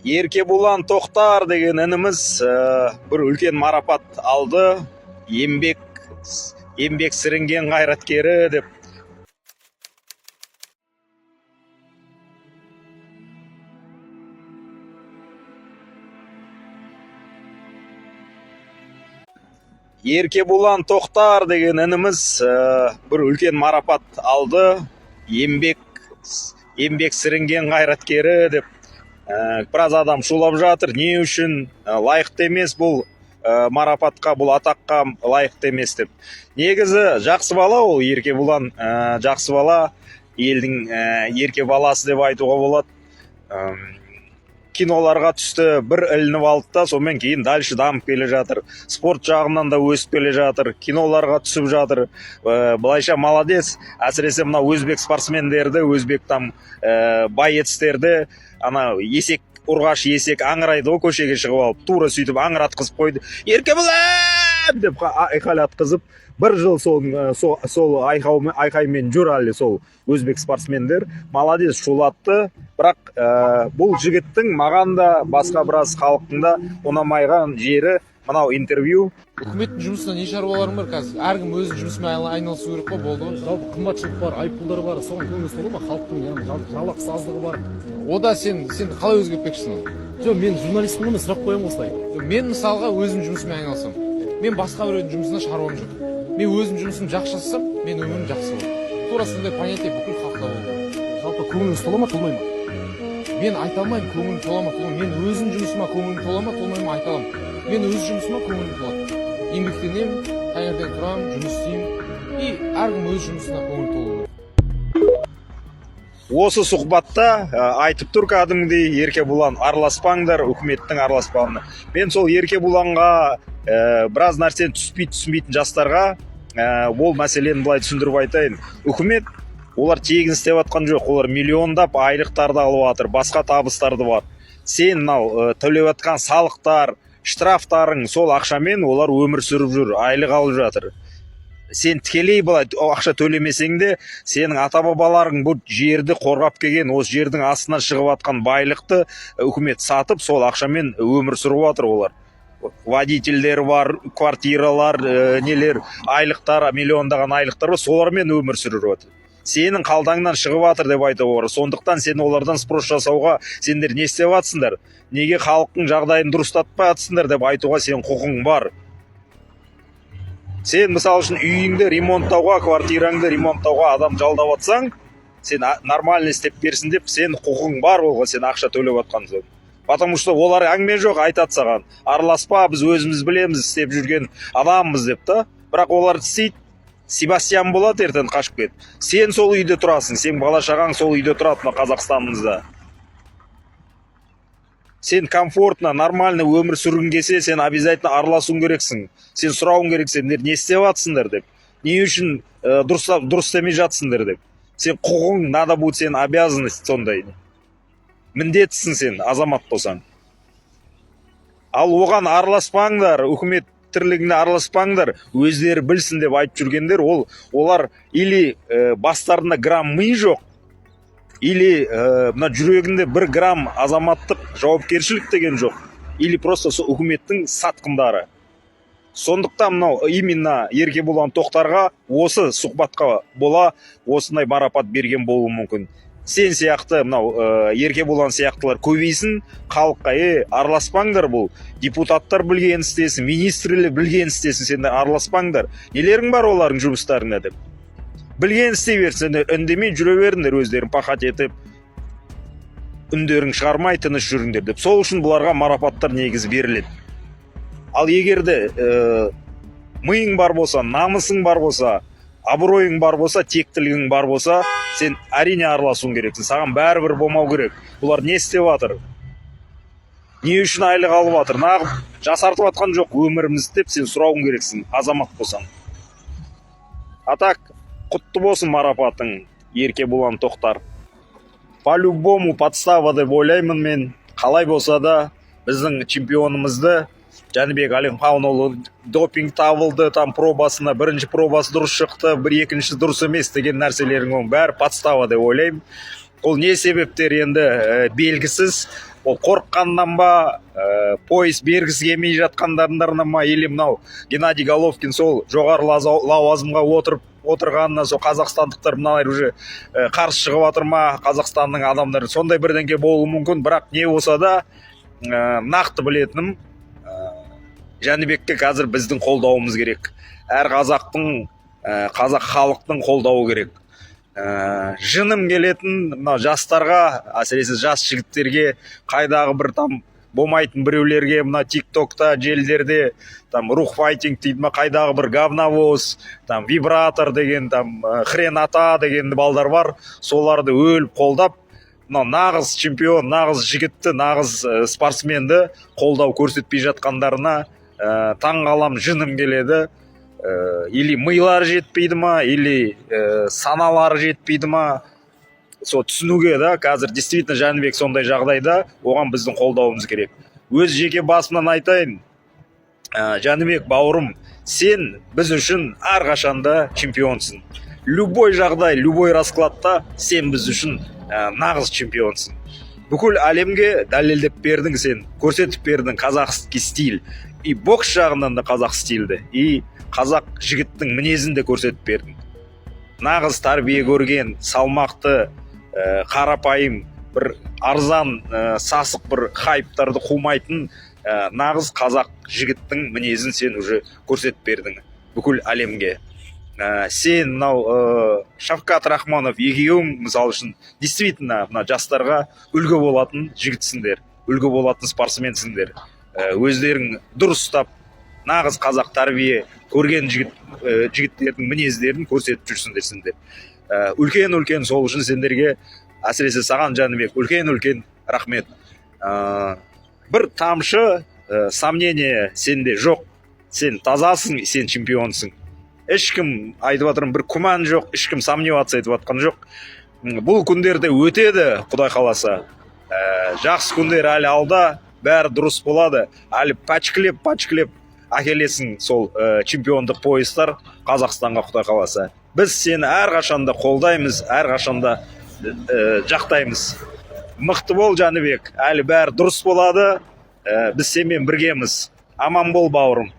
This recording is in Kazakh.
Еркебұлан Тоқтар деген ініміз бір үлкен марапат алды. Еңбек сіңірген қайраткері деп. Еркебұлан Тоқтар деген ініміз бір үлкен марапат алды. Еңбек сіңірген қайраткері деп. Біраз адам шулап жатыр, не үшін лайықты емес бұл марапатқа, бұл атаққа лайықты емес деп. Негізі жақсы бала ол, Еркебұлан жақсы бала, елдің ерке баласы деп айтуға болады. Киноларға түсті, бір ілініп алды да, сонымен кейін дальше дамып келе жатыр. Спорт жағынан да өсіп келе жатыр, киноларға түсіп жатыр. Былайша молодец. Әсіресе мына өзбек спортсмендерді, өзбек боецтерді, есек ұрғаш есек аңырайды ғой, көшеге шығып алып, тура сөйтіп аңыратқызып қойды. Еркебұлан деп айқайлатқызып, бір жыл сол айқаймен жүр әлі сол өзбек спортсмендер. Молодец, шулатты. Бірақ бұл жігіттің маған да басқа біраз халықтың да ұнамайған жері мынау интервью. Үкіметтің жұмысына не шаруаларың бар қазір? Әркім өз жұмысымен айналысу керек қой, болды. Жалпы қымбатшылық бар, айыппұлдар бар, соған көңіл солы ма? Халықтың жалақысы аздығы бар. Ода сен қалай өзгертпекшісің? Жоқ, мен журналистпін, мен сұрақ қоямын осылай. Мен мысалға өзім жұмысымен айналысам. Мен басқа біреудің жұмысына шаруам жоқ. Мен өзім жұмысым жақсы жасасам, мен өмірім жақсы болады. Тура сондай понятие бүкіл халықта болады. Жалпы көңіліңіз тола ма, толмай ма? Мен айта алмаймын, көңілім тола ма, толмай ма. Мен өзім жұмысыма көңілім тола ма, толмай ма айта аламын. Мен өз жұмысыма көңілім толады. Еңбектенемін, таңертең тұрамын, жұмыс істеймін. И әркім өз жұмысына көңіл толуы керек. Осы сұхбатта айтып тұр кәдімгідей, Еркебұлан араласпаңдар, үкіметтің араласпағаны. Мен сол Еркебұланға біраз нәрсені түсінбейтін жастарға ол мәселені былай түсіндіріп айтайын. Үкімет олар тегін істеп жатқан жоқ, олар миллиондап айлықтарды алып жатыр, басқа табыстарды бар. Сен төлеп жатқан салықтар, штрафтарың, сол ақшамен олар өмір сүріп жүр, айлық алып жатыр. Сен тікелей былай ақша төлемесең де, сенің ата-бабаларың бұл жерді қорғап келген, осы жердің астынан шығып жатқан байлықты үкімет сатып, сол ақшамен өмір сүріп жатыр олар. Водительдер бар, квартиралар, нелер, айлықтар, миллиондаған айлықтар бар, солармен өмір сүріп жатыр. Сенің қалдаңнан шығып жатыр деп айтуға бар. Сондықтан сен олардан спрос жасауға сендер не істеп жатсыңдар? Неге халықтың жағдайын дұрыстатпай жатсыңдар деп айтуға сен құқың бар. Сен мысалы үшін үйіңді ремонттауға, квартираңды ремонттауға адам жалдап жатсаң, сен нормально істеп берсін деп сен құқың бар олға, сен ақша төлеп жатқан соң. Потому что олар әңгіме жоқ, айтады саған. Араласпа, біз өзіміз білеміз, істеп жүрген адамбыз деп та. Бірақ олар істейді. Себастьян болады, ертең қашып кет. Сен сол үйде тұрасың, сен бала-шағаң сол үйде тұрады Қазақстанымызда. Сен комфортно, нормально өмір сүргің келсе, сен обязательно араласуың керексің. Сен сұрауың керек, сендер не істеп жатсыңдар деп. Не үшін дұрыс істемей жатсыңдар деп. Сен құқың, надо будет, сен обязанность сондай. Міндетсің сен, азамат болсаң. Ал оған араласпаңдар, үкімет тірлігіне араласпаңдар, өздері білсін деп айтып жүргендер, олар или бастарында грамм ми жоқ, или мына жүрегінде 1 грамм азаматтық жауапкершілік деген жоқ, или просто үкіметтің сатқындары. Сондықтан мынау именно Еркебұлан Тоқтарға осы сұхбатқа бола осындай марапат берген болуы мүмкін. Сен сияқты, мынау Еркебұлан сияқтылар көбейсін, халыққа араласпаңдар, бұл депутаттар білген істесін, министрлер білген істесін, сендер араласпаңдар. Нелерің бар олардың жұмыстарына деп. Білген істей берсін, үндемей жүре беріңдер, өздерін пахат етіп, үндерін шығармай тыныш жүріңдер деп. Сол үшін бұларға марапаттар негізі беріледі. Ал егерде миың бар болса, намысың бар болса, абыройың бар болса, тектілігің бар болса, сен әрине араласуың керексің. Саған бәрібір болмау керек. Бұлар не істеп жатыр? Не үшін айлық алып жатыр? Нағып жасартып жатқан жоқ өмірімізді деп сен сұрауың керексің, азамат болсаң. Атак, құтты болсын марапатың, Еркебұлан Тоқтар. По-любому подстава деп ойлаймын мен. Қалай болса да біздің чемпионымызды Жәнібек Әлімханұлы допинг табылды, там пробасына, бірінші пробасы дұрыс шықты, екінші дұрыс емес деген нәрселердің бәрі подстава деп ойлаймын. Ол не себептер енді белгісіз. ол қорыққаннан ба, пояс бергісі келмей жатқандарынан ма, или мынау Геннадий Головкин сол жоғары лауазымға отырғанына сол қазақстандықтар мыналар уже қарсы шығып жатыр ма, қазақстанның адамдары, сондай бірдеңке болуы мүмкін. Бірақ не болса да нақты білетінім, Жәнібекке қазір біздің қолдауымыз керек. Әр қазақтың, қазақ халықтың қолдауы керек. Жыным келетін мына жастарға, әсіресе жас жігіттерге, қайдағы бір там болмайтын біреулерге, мына тиктокта, желілерде там рухфайтинг дейді ма, қайдағы бір говновоз, там вибратор деген, там хрената деген балдар бар, соларды өліп қолдап, мына нағыз чемпион, нағыз жігітті, нағыз спортсменді қолдау көрсетпей жатқандарына таң қалам, жыным келеді. Или мыйлары жетпейді ма, или саналары жетпейді ма, сол түсінуге да. Қазір действительно Жәнібек сондай жағдайда, оған біздің қолдауымыз керек. Өз жеке басымнан айтайын, Жәнібек бауырым, сен біз үшін әрқашанда чемпионсың. Любой жағдай, любой раскладта сен біз үшін нағыз чемпионсың. Бүкіл әлемге дәлелдеп бердің сен, көрсетіп бердің қазақский стиль. И бокс жағынан да қазақ стильді, и қазақ жігіттің мінезін де көрсетіп бердің. Нағыз тәрбие көрген, салмақты, қарапайым, бір арзан, сасық бір хайптарды қумайтын нағыз қазақ жігіттің мінезін сен уже көрсетіп бердің бүкіл әлемге. Сен мынау Шавкат Рахманов екеуің мысалы үшін действительно мына жастарға үлгі болатын жігітсіңдер, үлгі болатын спортсменсіңдер. Өздерің дұрыс ұстап, нағыз қазақ тәрбие көрген жігіттердің мінездерін көрсетіп жүрсіңдер. Үлкен сол үшін сендерге, әсіресе саған Жәнібек, үлкен рахмет. Бір тамшы сомнение сенде жоқ. Сен тазасың, сен чемпионсың. Ешкім айтып жатырмын, бір күмән жоқ, ешкім сомневаться етіп жатқан жоқ. Бұл күндерде өтеді, Құдай қаласа. Жақсы күндер әлі алда, бәрі дұрыс болады. Әлі пәчкілеп әкелесің сол чемпиондық поястар Қазақстанға, Құдай қаласа. Біз сені әрқашанда қолдаймыз, әрқашанда жақтаймыз. Мықты бол Жәнібек, әлі бәрі дұрыс болады. Біз сенімен біргеміз. Аман бол бауырым.